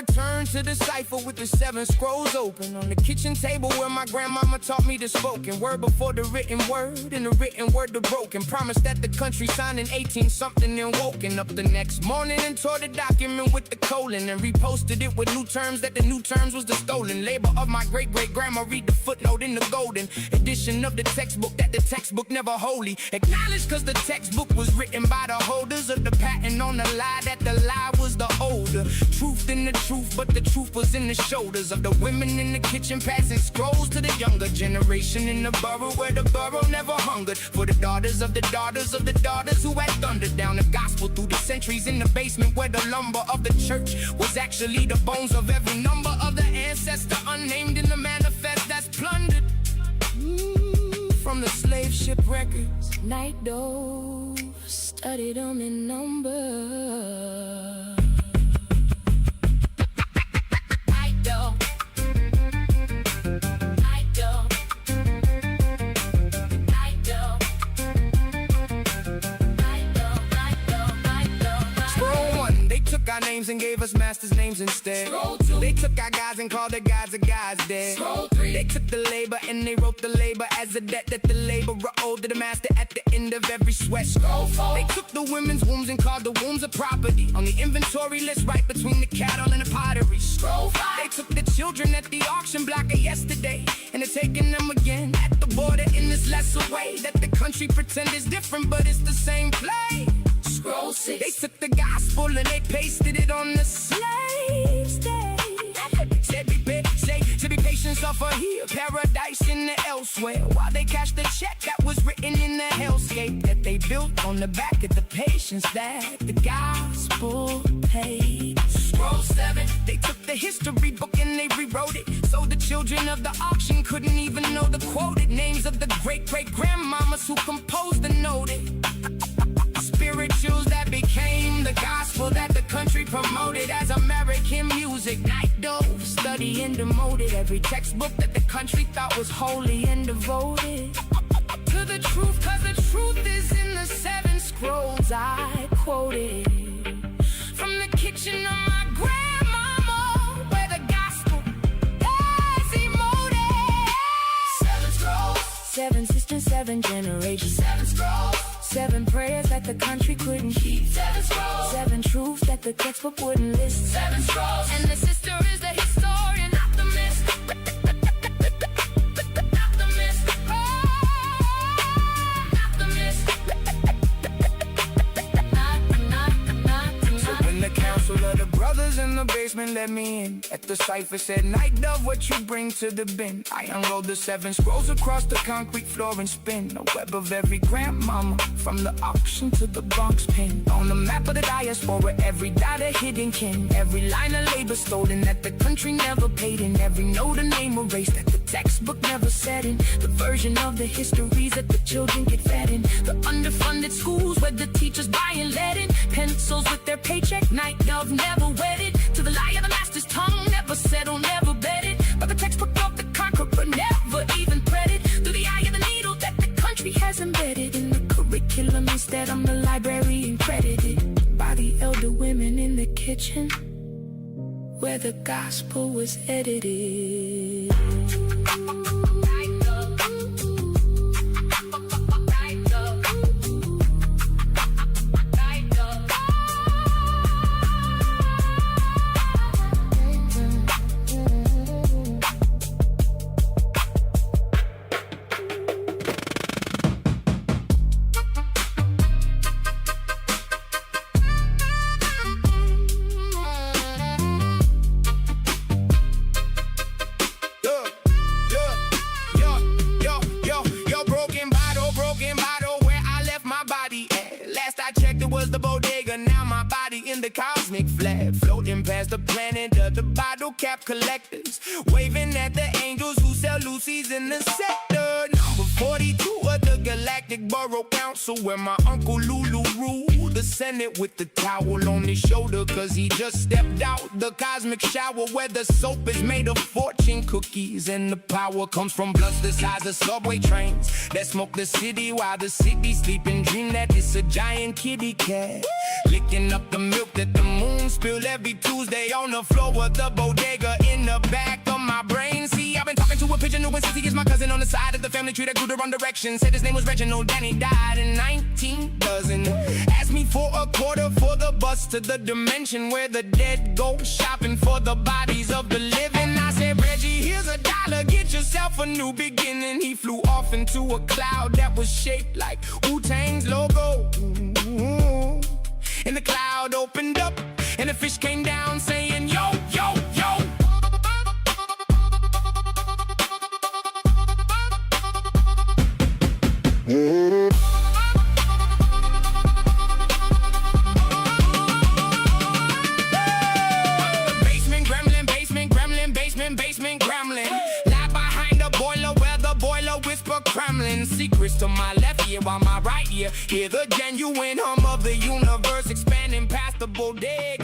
return to the cipher with the 7 scrolls open on the kitchen table where my grandmama taught me the spoken word before the written word, and the written word the broken. Promised that the country signed in 18-something and woken up the next morning and tore the document with the colon and reposted it with new terms that the new terms was the stolen labor of my great-great-grandma. Read the footnote in the golden edition of the textbook that the textbook never wholly acknowledged, cause the textbook was written by the holders of the patent on the lie that the lie was the older truth than the truth, but the truth was in the shoulders of the women in the kitchen passing scrolls to the younger generation in the borough where the borough never hungered for the daughters of the daughters of the daughters who had thundered down the gospel through the centuries in the basement where the lumber of the church was actually the bones of every number of the ancestor unnamed in the manifest that's plundered from the slave ship records. Night dove studied them in number. Our names and gave us masters' names instead. They took our guys and called their guys the guys dead. They took the labor and they wrote the labor as a debt that the laborer owed to the master at the end of every sweat. They took the women's wombs and called the wombs a property on the inventory list right between the cattle and the pottery. They took the children at the auction block of yesterday and they're taking them again at the border in this lesser way that the country pretend is different, but it's the same play. Scroll 6. They took the gospel and they pasted it on the slaves' day. To be patient, suffer here, paradise in the elsewhere. While they cashed the check that was written in the hellscape that they built on the back of the patience that the gospel paid. Scroll 7. They took the history book and they rewrote it so the children of the auction couldn't even know the quoted names of the great-great-grandmamas who composed the noted spirituals that became the gospel that the country promoted as American music. Night dove, study and demoted every textbook that the country thought was holy and devoted to the truth, cause the truth is in the 7 scrolls I quoted from the kitchen of my grandmama where the gospel is emoted. 7 scrolls, 7 sisters, 7 generations, 7 scrolls, 7 prayers that the country couldn't keep, 7 scrolls, 7 truths that the textbook wouldn't list, 7 scrolls, and the sister is the historian, not the myth. Not the myth. Not the myth. Not the myth. So when the council of the brothers in the basement let me in, at the cipher said, Night dove, what you bring to the bin? I unrolled the 7 scrolls across the concrete floor and spin a web of every grandmama from the auction to the Bronx pin. On the map of the diaspora, every dot a hidden kin, every line of labor stolen that the country never paid in, every note a name erased that the textbook never said in, the version of the histories that the children get fed in, the underfunded schools where the teachers buying lead in, pencils with their paycheck. Night dove never wedded to the lie of the master's tongue, never settled, never betted, but the textbook of the conqueror never even threaded through the eye of the needle that the country has embedded in the curriculum. Instead I'm the librarian credited by the elder women in the kitchen where the gospel was edited. Was the bodega, now my body in the cosmic flag, floating past the planet of the bottle cap collectors, waving at the angels who sell Lucy's in the sector. Number 42 of the Galactic Borough Council, where my Uncle Lulu through the Senate with the towel on his shoulder, cause he just stepped out the cosmic shower where the soap is made of fortune cookies, and the power comes from blunts the size of subway trains that smoke the city while the city sleep and dream that it's a giant kitty cat licking up the milk that the moon spilled every Tuesday on the floor of the bodega in the back of my brain. See, I've been talking to a pigeon who insists he is my cousin on the side of the family tree that grew the wrong direction. Said his name was Reginald and he died in 19 dozen. Asked me for a quarter for the bus to the dimension where the dead go shopping for the bodies of the living. I said, Reggie, here's $1, get yourself a new beginning. He flew off into a cloud that was shaped like Wu-Tang's logo. And the cloud opened up and the fish came down saying, yo, yo, yo. Basement gremlin, lie behind the boiler where the boiler whisper Kremlin secrets to my left ear while my right ear hear the genuine hum of the universe expanding past the bodega.